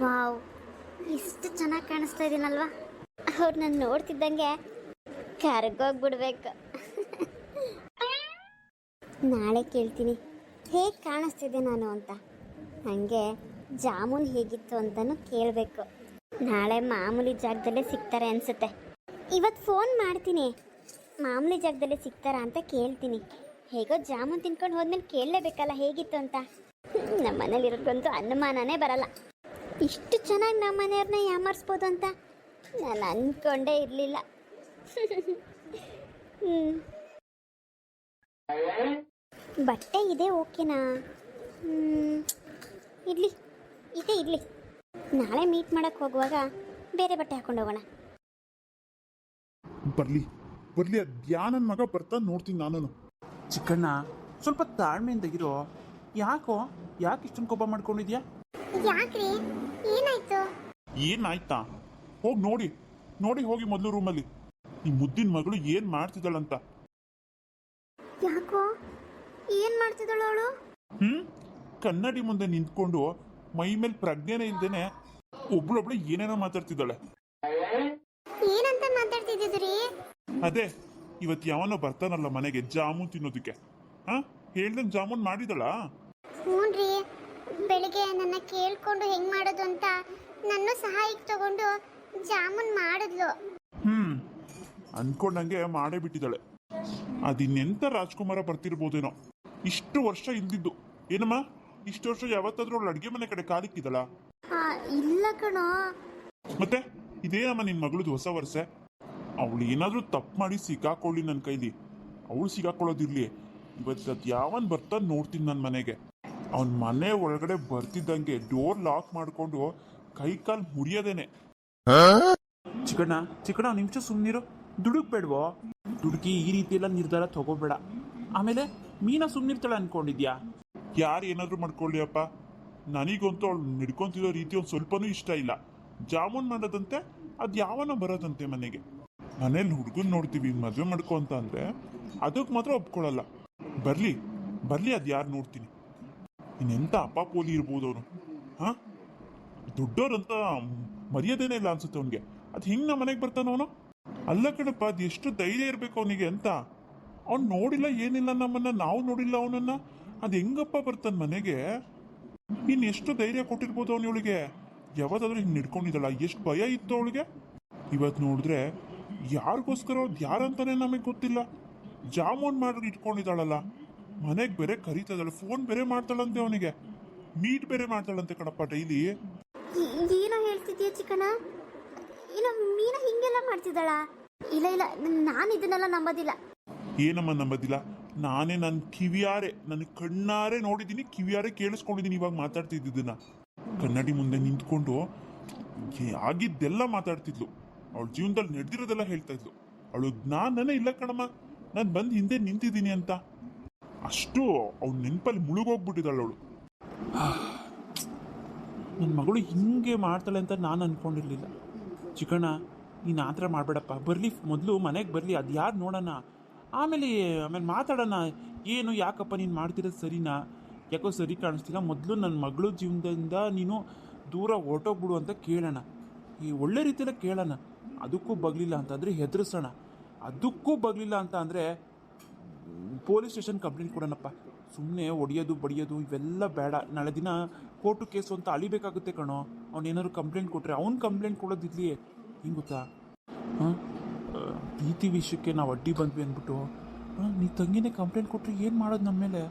Wow, ಇಷ್ಟು ಚೆನ್ನಾಗಿ ಕಾಣಿಸ್ತಾ ಇದೀನಲ್ವಾ? ಅವ್ರು ನಾನು ನೋಡ್ತಿದ್ದಂಗೆ ಕರ್ಗೋಗ್ಬಿಡ್ಬೇಕು. ನಾಳೆ ಕೇಳ್ತೀನಿ ಹೇಗೆ ಕಾಣಿಸ್ತಿದ್ದೆ ನಾನು ಅಂತ. ಹಾಗೆ ಜಾಮೂನ್ ಹೇಗಿತ್ತು ಅಂತಲೂ ಕೇಳಬೇಕು. ನಾಳೆ ಮಾಮೂಲಿ ಜಾಗದಲ್ಲೇ ಸಿಗ್ತಾರೆ ಅನಿಸುತ್ತೆ. ಇವತ್ತು ಫೋನ್ ಮಾಡ್ತೀನಿ, ಮಾಮೂಲಿ ಜಾಗದಲ್ಲೇ ಸಿಗ್ತಾರಾ ಅಂತ ಕೇಳ್ತೀನಿ. ಹೇಗೋ ಜಾಮೂನ್ ತಿನ್ಕೊಂಡು ಹೋದ್ಮೇಲೆ ಕೇಳಲೇಬೇಕಲ್ಲ ಹೇಗಿತ್ತು ಅಂತ. ನಮ್ಮ ಮನೇಲಿರೋದ್ಗಂತೂ ಅನುಮಾನನೇ ಬರಲ್ಲ. ಇಷ್ಟು ಚೆನ್ನಾಗಿ ನಮ್ಮ ಮನೆಯವ್ರನ್ನ ಯಾಮಾರಿಸ್ಬೋದು ಅಂತ ನಾನು ಅಂದ್ಕೊಂಡೇ ಇರಲಿಲ್ಲ. ಬಟ್ಟೆ ಇದೆ ಓಕೆನಾ? ಇರಲಿ, ಇರಲಿ. ನಾಳೆ ಮೀಟ್ ಮಾಡೋಕ್ಕೆ ಹೋಗುವಾಗ ಬೇರೆ ಬಟ್ಟೆ ಹಾಕೊಂಡು ಹೋಗೋಣ. ಬರ್ಲಿ ಧ್ಯಾನನ ಮಗ ಬರ್ತಾ ನೋಡ್ತೀನಿ ನಾನು. ಚಿಕ್ಕಣ್ಣ, ಸ್ವಲ್ಪ ತಾಳ್ಮೆಯಿಂದಾಗಿರೋ. ಯಾಕೆ ಇಷ್ಟೊಂದು ಕೋಪ ಮಾಡ್ಕೊಂಡಿದ್ಯಾ? ಯಾಕ್ರಿ, ಏನಾಯ್ತು? ಏನಾಯ್ತಾ? ನೋಡಿ ಹೋಗಿ ಮೊದಲು ರೂಮಲ್ಲಿ ಈ ಮುದ್ದಿನ ಮಗಳು ಏನ್ ಮಾಡ್ತಿದ್ದಾಳಂತ. ಯಾಕೋ, ಏನ್ ಮಾಡ್ತಿದ್ದಾಳು ಅವಳು? ಕನ್ನಡಿ ಮುಂದೆ ನಿಂತ್ಕೊಂಡು ಮೈ ಮೇಲೆ ಪ್ರಜ್ಞೆನೇ ಇಲ್ದೇನೆ ಒಬ್ಳೊಬ್ಳು ಏನೇನೋ ಮಾತಾಡ್ತಿದ್ದಾಳೆ. ಏನಂತ ಮಾತಾಡ್ತಿದ್ರಿ? ಅದೇ ಇವತ್ತು ಯಾವನೋ ಬರ್ತಾನಲ್ಲ ಮನೆಗೆ ಜಾಮೂನ್ ತಿನ್ನೋದಕ್ಕೆ. ಹೇಳ್ದಂಗೆ ಜಾಮೂನ್ ಮಾಡಿದಳ. ಹ್ಞೂನ್ರಿ, ಬೆಳಿಗ್ಗೆ ನನ್ನ ಕೇಳ್ಕೊಂಡು ಹೆಂಗ್ ಮಾಡೋದು ಅಂತ ನನ್ನ ಸಹಾಯಕ್ಕೆ ತಗೊಂಡು ಜಾಮೂನ್ ಮಾಡಿದ್ಲು. ಅನ್ಕೊಂಡಂಗೆ ಮಾಡೇ ಬಿಟ್ಟಿದ್ದಾಳೆ. ಅದಿನ್ನೆಂತ ರಾಜ್ಕುಮಾರ ಬರ್ತಿರ್ಬೋದೇನೋ. ಇಷ್ಟು ವರ್ಷ ಇಲ್ದಿದ್ದು ಏನಮ್ಮ, ಇಷ್ಟು ವರ್ಷ ಯಾವತ್ತಾದ್ರೂ ಅವಳು ಅಡ್ಗೆ ಮನೆ ಕಡೆ ಕಾಲಿಕ್ಕಿದಳ? ಇಲ್ಲ ಕಣೋ. ಮತ್ತೆ ಇದೇನಮ್ಮ ನಿನ್ ಮಗಳದು ಹೊಸ ವರ್ಷ? ಅವಳು ಏನಾದ್ರೂ ತಪ್ಪು ಮಾಡಿ ಸಿಕ್ಕಾಕೊಳ್ಳಿ ನನ್ನ ಕೈಲಿ. ಅವಳು ಸಿಕ್ಕಾಕೊಳ್ಳೋದಿರ್ಲಿ, ಇವತ್ತು ಯಾವನ್ ಬರ್ತಾ ನೋಡ್ತೀನಿ ನನ್ನ ಮನೆಗೆ. ಅವನ ಮನೆ ಒಳಗಡೆ ಬರ್ತಿದ್ದಂಗೆ ಡೋರ್ ಲಾಕ್ ಮಾಡ್ಕೊಂಡು ಕೈ ಕಾಲು ಮುರಿಯೋದೇನೆ. ಚಿಕ್ಕಣ್ಣ ನಿಮಿಷ ಸುಮ್ಮನಿರು. ದುಡುಕ್ಬೇಡ್ವೋ? ದುಡುಕಿ ಈ ರೀತಿ ಎಲ್ಲ ನಿರ್ಧಾರ ತಗೋಬೇಡ. ಆಮೇಲೆ ಮೀನಾ ಸುಮ್ಮನಿರ್ತಾಳೆ ಅನ್ಕೊಂಡಿದ್ಯಾ? ಯಾರು ಏನಾದ್ರು ಮಾಡ್ಕೊಳ್ಳಿ ಅಪ್ಪ, ನನಗಂತೂ ಅವಳು ನಿಡ್ಕೊಂತಿರೋ ರೀತಿ ಒಂದು ಸ್ವಲ್ಪನೂ ಇಷ್ಟ ಇಲ್ಲ. ಜಾಮೂನ್ ಮಾಡೋದಂತೆ ಅದು ಯಾವನ ಬರೋದಂತೆ ಮನೆಗೆ. ಮನೇಲಿ ಹುಡುಗನ್ ನೋಡ್ತೀವಿ ಮದುವೆ ಮಾಡ್ಕೊ ಅಂತ ಅಂದ್ರೆ ಅದಕ್ಕೆ ಮಾತ್ರ ಒಪ್ಕೊಳ್ಳಲ್ಲ. ಬರ್ಲಿ ಅದು ಯಾರು ನೋಡ್ತೀನಿ. ಇನ್ನೆಂತ ಅಪ್ಪ ಪೋಲಿ ಇರ್ಬೋದು ಅವನು. ದೊಡ್ಡೋರಂತ ಮರ್ಯಾದೆನೇ ಇಲ್ಲ ಅನ್ಸುತ್ತೆ ಅವನಿಗೆ. ಅದು ಹಿಂಗೆ ನಮ್ಮ ಮನೆಗೆ ಬರ್ತಾನ ಅವನು? ಅಲ್ಲ ಕಣಪ್ಪ, ಅದು ಎಷ್ಟು ಧೈರ್ಯ ಇರಬೇಕು ಅವನಿಗೆ ಅಂತ. ಅವ್ನು ನೋಡಿಲ್ಲ ಏನಿಲ್ಲ ನಮ್ಮನ್ನ, ನಾವು ನೋಡಿಲ್ಲ ಅವನನ್ನ. ಅದು ಹೆಂಗಪ್ಪ ಬರ್ತಾನೆ ಮನೆಗೆ? ಇನ್ನು ಎಷ್ಟು ಧೈರ್ಯ ಕೊಟ್ಟಿರ್ಬೋದು ಅವನಿಗೆ. ಯಾವತ್ತಾದ್ರೂ ಹಿಂಗೆ ನಿಡ್ಕೊಂಡಿದ್ದಾಳ? ಎಷ್ಟು ಭಯ ಇತ್ತು ಅವಳಿಗೆ. ಇವತ್ತು ನೋಡಿದ್ರೆ ಯಾರಿಗೋಸ್ಕರ ಯಾರಂತಾನೆ ನಮಗೆ ಗೊತ್ತಿಲ್ಲ. ಜಾಮೂನ್ ಮಾಡಿ ಇಟ್ಕೊಂಡಿದ್ದಾಳಲ್ಲ, ಮನೆಗೆ ಬೇರೆ ಕರೀತದಾಳೆ, ಫೋನ್ ಬೇರೆ ಮಾಡ್ತಾಳಂತೆ ಅವನಿಗೆ, ಮೀಟ್ ಬೇರೆ ಮಾಡ್ತಾಳಂತೆ ಕಣಪ್ಪ ಡೈಲಿ. ಏನೋ ಹೇಳ್ತಿದ್ಯಾ ಚಿಕ್ಕಣ್ಣ? ಏನೋ ಮೀನಾ ಹಿಂಗೆಲ್ಲ ಮಾಡ್ತಿದ್ದಾಳ? ಇಲ್ಲ ನಾನು ಇದನ್ನೆಲ್ಲ ನಂಬೋದಿಲ್ಲ. ಏನಮ್ಮ ನಂಬೋದಿಲ್ಲ? ನಾನೇ ನನ್ನ ಕಣ್ಣಾರೆ ನೋಡಿದ್ದೀನಿ, ಕಿವಿಯಾರೆ ಕೇಳಿಸ್ಕೊಂಡಿದ್ದೀನಿ. ಇವಾಗ ಮಾತಾಡ್ತಿದ್ದನ್ನ ಕನ್ನಡಿ ಮುಂದೆ ನಿಂತ್ಕೊಂಡು ಆಗಿದ್ದೆಲ್ಲ ಮಾತಾಡ್ತಿದ್ಲು. ಅವಳ ಜೀವನದಲ್ಲಿ ನಡೆದಿರೋದೆಲ್ಲ ಹೇಳ್ತಾ ಇದ್ಲು. ಅವಳು ಜ್ಞಾನನೇ ಇಲ್ಲ ಕಣಮ್ಮ, ನಾನು ಬಂದು ಹಿಂದೆ ನಿಂತಿದ್ದೀನಿ ಅಂತ. ಅಷ್ಟು ಅವಳ ನೆನಪಲ್ಲಿ ಮುಳುಗೋಗ್ಬಿಟ್ಟಿದ್ದಾಳು ಅವಳು. ನನ್ನ ಮಗಳು ಹಿಂಗೆ ಮಾಡ್ತಾಳೆ ಅಂತ ನಾನು ಅಂದ್ಕೊಂಡಿರಲಿಲ್ಲ. ಚಿಕ್ಕಣ್ಣ, ನೀನು ಆ ಥರ ಮಾಡಬೇಡಪ್ಪ. ಮೊದಲು ಮನೆಗೆ ಬರಲಿ, ಅದು ಯಾರು ನೋಡೋಣ, ಆಮೇಲೆ ಮಾತಾಡೋಣ. ಏನು ಯಾಕಪ್ಪ ನೀನು ಮಾಡ್ತಿರೋದು ಸರಿನಾ? ಯಾಕೋ ಸರಿ ಕಾಣಿಸ್ತಿಲ್ಲ. ಮೊದಲು ನನ್ನ ಮಗಳು ಜೀವನದಿಂದ ನೀನು ದೂರ ಹೊರಟೋಗ್ಬಿಡು ಅಂತ ಕೇಳೋಣ. ಈ ಒಳ್ಳೆ ರೀತಿಯಲ್ಲೇ ಕೇಳೋಣ. ಅದಕ್ಕೂ ಬಗ್ಲಿಲ್ಲ ಅಂತಂದರೆ ಹೆದರಿಸೋಣ. ಅದಕ್ಕೂ ಬಗ್ಲಿಲ್ಲ ಅಂತ ಅಂದರೆ ಪೊಲೀಸ್ ಸ್ಟೇಷನ್ ಕಂಪ್ಲೇಂಟ್ ಕೊಡೋಣಪ್ಪ. ಸುಮ್ಮನೆ ಹೊಡಿಯೋದು ಬಡಿಯೋದು ಇವೆಲ್ಲ ಬೇಡ. ನಾಳೆ ದಿನ ಕೋರ್ಟು ಕೇಸು ಅಂತ ಅಳಿಬೇಕಾಗುತ್ತೆ ಕಣೋ. ಅವನೇನಾದ್ರು ಕಂಪ್ಲೇಂಟ್ ಕೊಟ್ಟರೆ ಅವ್ನು ಕಂಪ್ಲೇಂಟ್ ಕೊಡೋದಿರಲಿ. ಹಿಂಗೆ ಗೊತ್ತಾ, ಪ್ರೀತಿ ವಿಷಯಕ್ಕೆ ನಾವು ಅಡ್ಡಿ ಬಂದ್ವಿ ಅಂದ್ಬಿಟ್ಟು ನೀ ತಂಗಿನೇ ಕಂಪ್ಲೇಂಟ್ ಕೊಟ್ಟರೆ ಏನು ಮಾಡೋದು ನಮ್ಮ ಮೇಲೆ?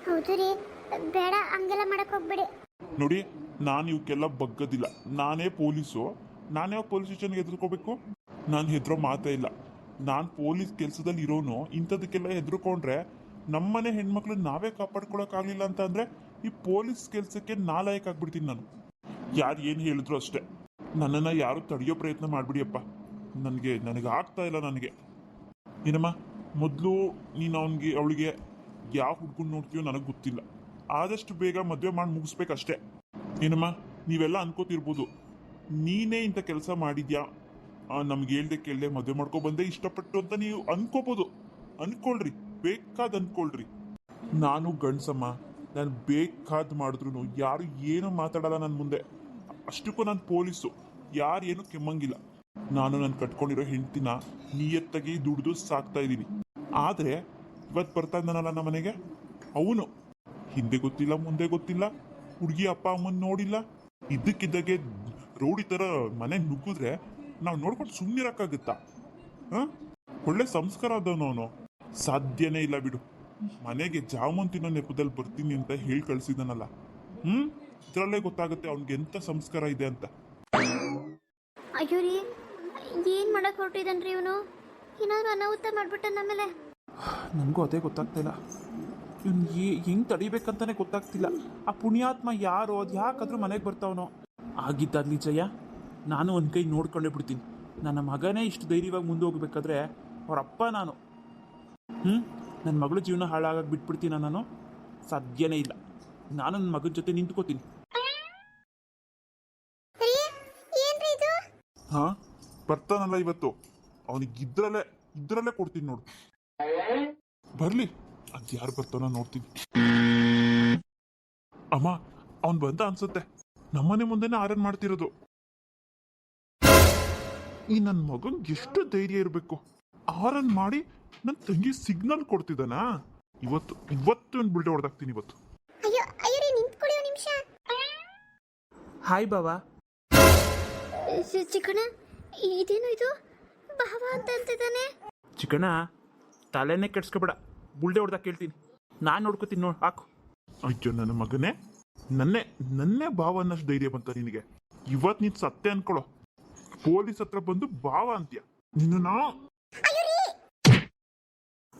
ಹೌದು ರೀ, ಬೇಡ, ಹಂಗೆಲ್ಲ ಮಾಡಕ್ ಹೋಗ್ಬೇಡಿ. ನೋಡಿ, ನಾನು ಇವಕ್ಕೆಲ್ಲ ಬಗ್ಗದಿಲ್ಲ. ನಾನೇ ಪೊಲೀಸು. ನಾನೇ ಪೊಲೀಸ್ ಸ್ಟೇಷನ್ಗೆ ಹೆದರ್ಕೋಬೇಕು? ನಾನು ಹೆದರೋ ಮಾತೇ ಇಲ್ಲ. ನಾನು ಪೊಲೀಸ್ ಕೆಲಸದಲ್ಲಿ ಇರೋನು. ಇಂಥದಕ್ಕೆಲ್ಲ ಹೆದರ್ಕೊಂಡ್ರೆ ನಮ್ಮನೆ ಹೆಣ್ಮಕ್ಳನ್ನ ನಾವೇ ಕಾಪಾಡ್ಕೊಳಕ್ಕಾಗಲಿಲ್ಲ ಅಂತ ಅಂದರೆ ಈ ಪೊಲೀಸ್ ಕೆಲಸಕ್ಕೆ ನಾಲಾಯಕ್ ಆಗ್ಬಿಡ್ತೀನಿ ನಾನು. ಯಾರು ಏನು ಹೇಳಿದ್ರು ಅಷ್ಟೇ. ನನ್ನನ್ನು ಯಾರು ತಡೆಯೋ ಪ್ರಯತ್ನ ಮಾಡಿಬಿಡಿಯಪ್ಪ. ನನಗೆ ಆಗ್ತಾ ಇಲ್ಲ. ನನಗೆ ಏನಮ್ಮ, ಮೊದಲು ನೀನು ಅವಳಿಗೆ ಯಾವ ಹುಡ್ಕೊಂಡು ನೋಡ್ತೀಯೋ ನನಗೆ ಗೊತ್ತಿಲ್ಲ. ಆದಷ್ಟು ಬೇಗ ಮದುವೆ ಮಾಡಿ ಮುಗಿಸ್ಬೇಕಷ್ಟೇ. ಏನಮ್ಮ, ನೀವೆಲ್ಲ ಅನ್ಕೋತಿರ್ಬೋದು, ನೀನೇ ಇಂಥ ಕೆಲಸ ಮಾಡಿದ್ಯಾ, ನಮ್ಗೆ ಹೇಳ್ದೆ ಕೇಳ್ದೆ ಮದುವೆ ಮಾಡ್ಕೊ ಬಂದೆ ಇಷ್ಟಪಟ್ಟು ಅಂತ ನೀವು ಅನ್ಕೋಬೋದು. ಅನ್ಕೊಳ್ರಿ, ಬೇಕಾದ ಅನ್ಕೊಳ್ರಿ. ನಾನು ಗಂಡ್ಸಮ್ಮ, ನಾನು ಬೇಕಾದ್ ಮಾಡಿದ್ರು ಯಾರು ಏನು ಮಾತಾಡಲ್ಲ ನನ್ನ ಮುಂದೆ. ಅಷ್ಟಕ್ಕೂ ನಾನು ಪೊಲೀಸು, ಯಾರು ಏನು ಕೆಮ್ಮಂಗಿಲ್ಲ. ನಾನು ನಾನು ಕಟ್ಕೊಂಡಿರೋ ಹೆಂಡ್ತಿನ ನಿಯತ್ತಾಗಿ ದುಡ್ದು ಸಾಕ್ತಾ ಇದ್ದೀನಿ. ಆದರೆ ಇವತ್ತು ಬರ್ತಾ ಇದ್ದಾನಲ್ಲ ನಮ್ಮ ಮನೆಗೆ, ಅವನು ಹಿಂದೆ ಗೊತ್ತಿಲ್ಲ ಮುಂದೆ ಗೊತ್ತಿಲ್ಲ, ಹುಡುಗಿ ಅಪ್ಪ ಅಮ್ಮನ ನೋಡಿಲ್ಲ, ಇದ್ದಕ್ಕಿದ್ದಾಗೆ ರೌಡಿ ಥರ ಮನೆ ನುಗ್ಗಿದ್ರೆ ನಾವು ನೋಡ್ಕೊಂಡು ಸುಮ್ಮನಿರಕ್ಕಾಗುತ್ತಾ? ಹಾಂ, ಒಳ್ಳೆ ಸಂಸ್ಕಾರ ಆದವನು ಅವನು. ಸಾಧ್ಯನೇ ಇಲ್ಲ ಬಿಡು. ಮನೆಗೆ ಜಾಮೂನ್ ತಿನ್ನೋ ನೆಪದಲ್ಲಿ ಬರ್ತೀನಿ ಅಂತ ಹೇಳಿ ಕಳ್ಸಿದಾನಲ್ಲ. ಇದರಲ್ಲೇ ಗೊತ್ತಾಗುತ್ತೆ ಅವ್ನಿಗೆ ಎಂಥ ಸಂಸ್ಕಾರ ಇದೆ ಅಂತ. ಅಯ್ಯೋ ರೀ, ಏನು ಮಾಡಕ್ಕೆ ಹೊರಟಿದ್ದಾನ್ರಿ ಇವನು? ಏನಾದ್ರು ಅನಾಹುತ ಮಾಡ್ಬಿಟ್ಟ ನಮ್ಮೇಲೆ. ನನಗೂ ಅದೇ ಗೊತ್ತಾಗ್ತಾ ಇಲ್ಲ. ಇವ್ನು ಹೆಂಗೆ ತಡಿಬೇಕಂತಾನೆ ಗೊತ್ತಾಗ್ತಿಲ್ಲ. ಆ ಪುಣ್ಯಾತ್ಮ ಯಾರೋ, ಅದು ಯಾಕಾದ್ರೂ ಮನೆಗೆ ಬರ್ತಾವನೋ. ಆಗಿದ್ದಾಗಲಿ ಜಯ, ನಾನು ಒಂದು ಕೈ ನೋಡ್ಕೊಂಡೇ ಬಿಡ್ತೀನಿ. ನನ್ನ ಮಗನೇ ಇಷ್ಟು ಧೈರ್ಯವಾಗಿ ಮುಂದೆ ಹೋಗ್ಬೇಕಾದ್ರೆ ಅವರಪ್ಪ ನಾನು. ನನ್ನ ಮಗಳ ಜೀವನ ಹಾಳಾಗಕ್ಕೆ ಬಿಟ್ಬಿಡ್ತೀನ ನಾನು? ಸಾಧ್ಯನೇ ಇಲ್ಲ. ನಾನು ನನ್ನ ಮಗನ ಜೊತೆ ನಿಂತ್ಕೋತೀನಿ. ಹಾಂ, ಬರ್ತಾನಲ್ಲ ಇವತ್ತು, ಅವನಿಗೆ ಇದ್ರಲ್ಲೇ ಕೊಡ್ತೀನಿ ನೋಡು. ಬರ್ಲಿ, ಅದು ಯಾರು ಬರ್ತಾನೋ ನೋಡ್ತೀನಿ. ಅಮ್ಮ, ಅವನ್ ಬಂದ ಅನ್ಸುತ್ತೆ. ನಮ್ಮನೆ ಮುಂದೆನೆ ಆರನ್ ಮಾಡ್ತಿರೋದು. ಈ ನನ್ನ ಮಗಂಗೆ ಎಷ್ಟು ಧೈರ್ಯ ಇರಬೇಕು. ಆರನ್ ಮಾಡಿ ನನ್ನ ತಂಗಿ ಸಿಗ್ನಲ್ ಕೊಡ್ತಿದ್ದಾನಾ? ಇವತ್ತು ಬಿಲ್ಡೆ ಹೊಡೆದಾಕ್ತೀನಿ ಇವತ್ತು. ಅಯ್ಯೋ ಅಯ್ಯೋ ರೀ, ನಿಂತ್ಕೊಳ್ಳಿ ಒಂದು ನಿಮಿಷ. ಹಾಯ್ ಬಾವಾ. ಚಿಕ್ಕಣ್ಣ, ಇದೇನು ಇದು? ಭಾವ ಅಂತ ಅಂತಿದ್ದಾನೆ. ಚಿಕ್ಕಣ್ಣ, ತಲೆನೇ ಕೆಡ್ಸ್ಕೊಬೇಡ. ಬುಲ್ಡೆ ಹೊಡೆದಾಗ ಕೇಳ್ತೀನಿ, ನಾನು ನೋಡ್ಕೋತೀನಿ. ನೋಡಿ ಹಾಕು. ಅಯ್ಯೋ ನನ್ನ ಮಗನೇ, ನನ್ನೇ ಭಾವ ಅನ್ನಷ್ಟು ಧೈರ್ಯ ಬಂತ ನಿನಗೆ? ಇವತ್ತು ನೀನು ಸತ್ತೆ ಅನ್ಕೊಳ್ಳೋ. ಪೊಲೀಸ್ ಹತ್ರ ಬಂದು ಭಾವ ಅಂತ್ಯ ನಿನ್ನ.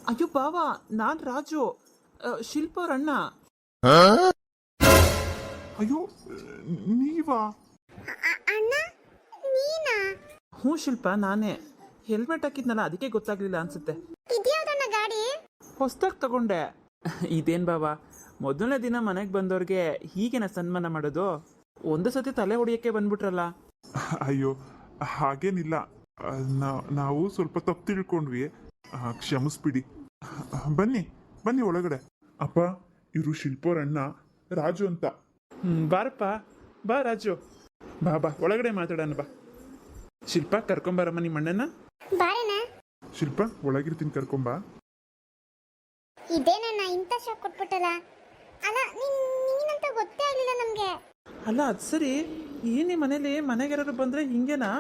ಅಯ್ಯೋ ಬಾವಾ, ನಾನ್ ರಾಜು, ಶಿಲ್ಪ ಅವ್ರ ಅಣ್ಣ. ಅಯ್ಯೋ, ನೀವಾ? ಅಣ್ಣ ನೀನಾ? ಹ್ಞೂ ಶಿಲ್ಪ, ನಾನೇ. ಹೆಲ್ಮೆಟ್ ಹಾಕಿದ್ನಲ್ಲ, ಅದಕ್ಕೆ ಗೊತ್ತಾಗ್ಲಿಲ್ಲ ಅನ್ಸುತ್ತೆ. ಇದ್ಯಾವ್ದಣ್ಣ ಗಾಡಿ? ಹೊಸ್ದಾಗಿ ತಗೊಂಡೆ. ಇದೇನ್ ಬಾವಾ, ಮೊದಲನೇ ದಿನ ಮನೆಗೆ ಬಂದವ್ರಿಗೆ ಹೀಗೇನ ಸನ್ಮಾನ ಮಾಡೋದು? ಒಂದು ಸತಿ ತಲೆ ಹೊಡಿಯಕ್ಕೆ ಬಂದ್ಬಿಟ್ರಲ್ಲ. ಅಯ್ಯೋ, ಹಾಗೇನಿಲ್ಲ. ನಾವು ಸ್ವಲ್ಪ ತಪ್ಪು ತಿಳ್ಕೊಂಡ್ವಿ, ಕ್ಷಮಿಸ್ಬಿಡಿ. ಬನ್ನಿ ಒಳಗಡೆ. ಅಪ್ಪ, ಇವರು ಶಿಲ್ಪೋರ್ ಅಣ್ಣ ರಾಜು ಅಂತ. ಬಾರಪ್ಪ, ಬಾ ರಾಜು, ಬಾ ಒಳಗಡೆ ಮಾತಾಡೋಣ ಬಾ. ಶಿಲ್ಪ, ಕರ್ಕೊಂಬಾರಮ್ಮ ನಿಮ್ಮ ಅಣ್ಣನ. ಬಾರಣ್ಣ. ಶಿಲ್ಪ, ಒಳಗಿರ್ತೀನಿ, ಕರ್ಕೊಂಬಾ. ಇದೇನಣ್ಣ ಇಂಥ ಶಾಕ್ ಕೊಟ್ಬಿಟ್ಟಲ್ಲ? ಅಲ್ಲ, ನೀನಂತ ಗೊತ್ತೇ ಆಗಲಿಲ್ಲ ನಮಗೆ. ಅಲ್ಲ ಅದು ಸರಿ, ಏನೇ ಮನೆಗೆ ಯಾರು ಬಂದ್ರೆ ಹಿಂಗೇನಾ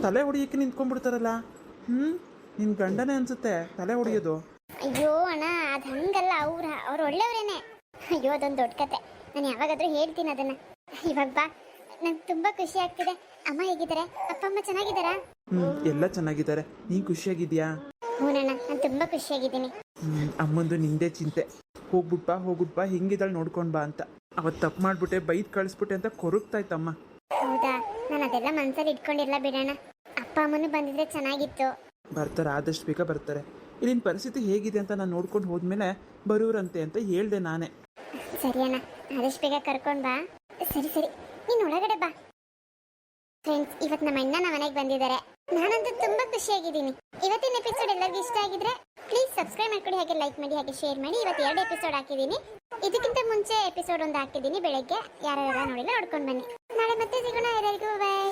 ತಲೆ ಹೊಡಿಯಕ್ಕೆ ನಿಂತ್ಕೊಂಡ್ಬಿಡ್ತಾರಲ್ಲ? ನಿನ್ ಗಂಡನೇ ಅನ್ಸುತ್ತೆ ತಲೆ ಹೊಡಿಯೋದು. ಅಯ್ಯೋ ಅಣ್ಣ, ಅದು ಹಂಗಲ್ಲ. ಅವ್ರು ಒಳ್ಳೆಯವರೇನೆ. ಅಯ್ಯೋ, ಅದೊಂದು ದೊಡ್ಡ ಕತೆ. ನಾನು ಯಾವಾಗಾದ್ರೂ ಹೇಳ್ತೀನಿ ಅದನ್ನ. ಇವಾಗ ಬಾ, ನಂಗೆ ತುಂಬಾ ಖುಷಿ ಆಗ್ತಿದೆ. ಅಮ್ಮ ಹೇಗಿದ್ದಾರೆ? ಅಪ್ಪ ಅಮ್ಮ ಚೆನ್ನಾಗಿದ್ದಾರಾ? ಎಲ್ಲ ಚೆನ್ನಾಗಿದ್ದಾರೆ. ನೀನ್ ಖುಷಿಯಾಗಿದ್ಯಾ? ಹೂನಣ್ಣ, ನಾನು ತುಂಬಾ ಖುಷಿಯಾಗಿದ್ದೀನಿ. ಅಮ್ಮಂದು ನಿಂದೇ ಚಿಂತೆ. ಹೋಗ್ಬಿಟ್ ಬಾ ಹೆಂಗಿದ್ದಾಳೆ ನೋಡ್ಕೊಂಡ್ ಬಾ ಅಂತ. ಅವತ್ತು ತಪ್ಪು ಮಾಡ್ಬಿಟ್ಟೆ, ಬೈದ್ ಕಳಿಸ್ಬಿಟ್ಟೆ ಅಂತ ಕೊರಗ್ತಾ ಇತ್ತಮ್ಮ. ಹೌದಾ? ನಾನು ಅದೆಲ್ಲ ಮನ್ಸಲ್ಲಿ ಇಟ್ಕೊಂಡಿಲ್ಲ ಬಿಡೋಣ. ಅಪ್ಪ ಅಮ್ಮನೂ ಬಂದಿದ್ರೆ ಚೆನ್ನಾಗಿತ್ತು. ಬರ್ತಾರೆ, ಆದಷ್ಟು ಬೇಗ ಬರ್ತಾರೆ. ಇಲ್ಲಿನ ಪರಿಸ್ಥಿತಿ ಹೇಗಿದೆ ಅಂತ ನಾನು ನೋಡ್ಕೊಂಡು ಹೋದ್ಮೇಲೆ ಬರೋರಂತೆ ಅಂತ ಹೇಳ್ದೆ ನಾನೇ. ಸರಿ ಅಣ್ಣ, ಆದಷ್ಟು ಬೇಗ ಕರ್ಕೊಂಡ್ ಬಾ. ಸರಿ, ನೀನು ಒಳಗಡೆ ಬಾ. ಫ್ರೆಂಡ್ಸ್, ಇವತ್ತು ನಮ್ಮ ಅಣ್ಣ ನಮ್ಮ ಮನೆಗೆ ಬಂದಿದ್ದಾರೆ. ನಾನಂತೂ ತುಂಬಾ ಖುಷಿಯಾಗಿದ್ದೀನಿ. ಇವತ್ತಿನ ಎಪಿಸೋಡ್ ಎಲ್ಲರಿಗೂ ಇಷ್ಟ ಆಗಿದ್ರೆ ಪ್ಲೀಸ್ ಸಬ್ಸ್ಕ್ರೈಬ್ ಮಾಡ್ಕೊಳ್ಳಿ, ಹಾಗೆ ಲೈಕ್ ಮಾಡಿ, ಹಾಗೆ ಶೇರ್ ಮಾಡಿ. ಇವತ್ತು 2 ಎಪಿಸೋಡ್ ಹಾಕಿದ್ದೀನಿ. ಇದಕ್ಕಿಂತ ಮುಂಚೆ ಎಪಿಸೋಡ್ 1 ಹಾಕಿದ್ದೀನಿ ಬೆಳಗ್ಗೆ. ಯಾರೆಲ್ಲ ನೋಡಿಲ್ಲ ನೋಡ್ಕೊಂಡು ಬನ್ನಿ. ನಾಳೆ ಮತ್ತೆ ಸಿಗೋಣ. ಎಲ್ಲರಿಗೂ ಬಾಯ್.